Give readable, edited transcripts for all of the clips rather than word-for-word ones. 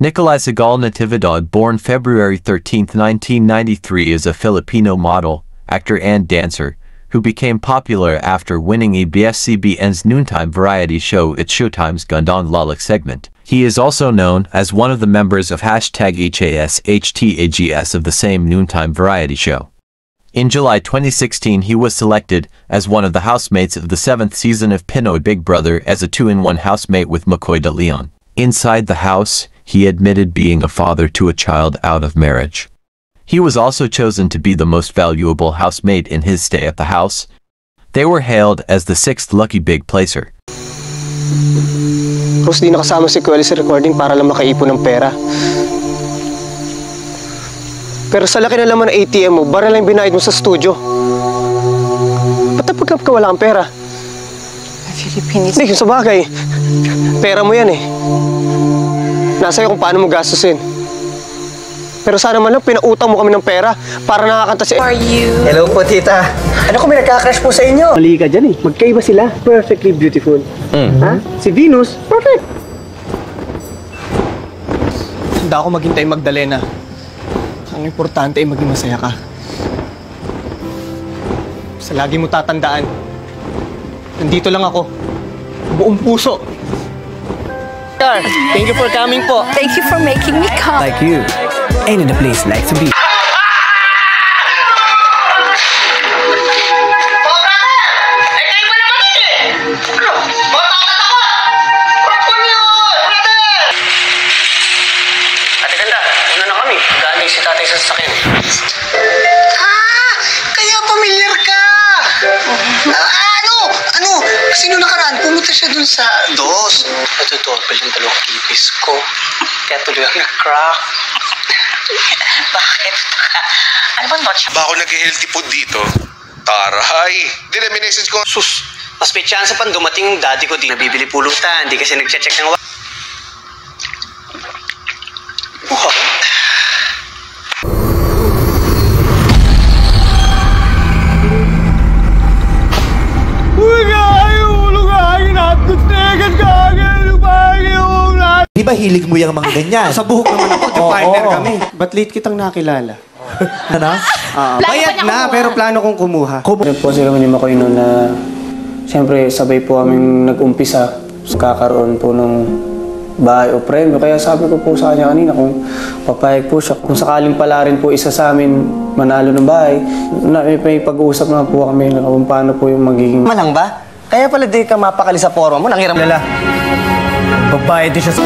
Nikolai Segal Natividad, born February 13, 1993, is a Filipino model, actor and dancer, who became popular after winning ABS-CBN's noontime variety show It's Showtime's Gandang Lalaki segment. He is also known as one of the members of #HASHTAGS of the same noontime variety show. In July 2016, he was selected as one of the housemates of the 7th season of Pinoy Big Brother as a 2-in-1 housemate with McCoy De Leon. Inside the house, he admitted being a father to a child out of marriage. He was also chosen to be the most valuable housemate in his stay at the house. They were hailed as the 6th lucky big placer. Rose, di nakasama si Kuya sa recording para lang makaipon ng pera. Pero sa laki na laman ng ATM mo, bara lang binayad mo sa studio. Ba't napagkap ka wala kang pera? Philippines. Hindi, sa bagay. Pera mo yan eh. Nasa iyo kung paano mo gastusin. Pero sana man lang pinautang mo kami ng pera para nakakanta si... Are you? Hello po, tita. Ano kung may nagka-crush po sa inyo? Mali ka dyan eh. Magkaiba sila. Perfectly beautiful. Ha? Si Venus, perfect. Handa ako maghintay, Magdalena. Ang importante ay maging masaya ka. Sa lagi mo tatandaan, nandito lang ako. Buong puso. Thank you for coming po. Thank you for making me come. Like you, ain't in a place like to be. Ate Ganda, una na kami. Galing si tatay sa sasakyan. Kaya pamilyar ka! Kasi nung nakaraan, pumunta siya dun sa DOS. Natutopel yung dalawang ipis ko. Kaya tuloy ang nag-crack. Bakit? Ano ba not siya? Ba ako nag-healthy food dito? Taray! Dineminisins ko. Sus, mas may chance pang dumating yung daddy ko dito. Nabibili pulutan, di kasi nag-check ng Di ba hilig mo yung mga ganyan? Sa buhok naman ako, partner kami. Ba't late kitang nakilala? Ano? Bayad na, pero plano kong kumuha. Po sila ni Makoy noon na siyempre sabay po kaming nag-umpisa sa kakaroon po ng bahay o premyo. Kaya sabi ko po sa kanya kanina kung papayag po siya. Kung sakaling pala rin po isa sa amin manalo ng bahay, may pag-uusap na po kami na kung paano po yung magiging... Malang ba? Kaya pala di ka mapakali sa forum mo, nanghiram lala. Babayad din siya sa...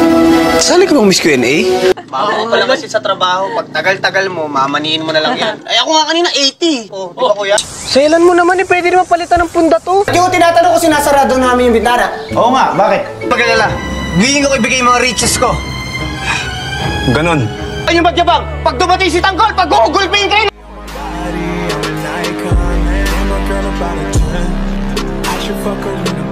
Sali ka bang Miss Q&A? Bago pa lang kasi sa trabaho, pag tagal-tagal mo, mamaniin mo na lang yan. Ay ako nga kanina 80. Oh, di ba kuya? Selan mo naman eh, pwede naman palitan ng punda to. Yung tinatanong ko sinasarado namin yung bintana. Oo nga, bakit? Pagkalala, bigyan ko ibigay yung mga riches ko. Ganon. Ay yung ba't-yabang? Pag dumating si Tanggol, pag gugulpin kayo! Fuck her,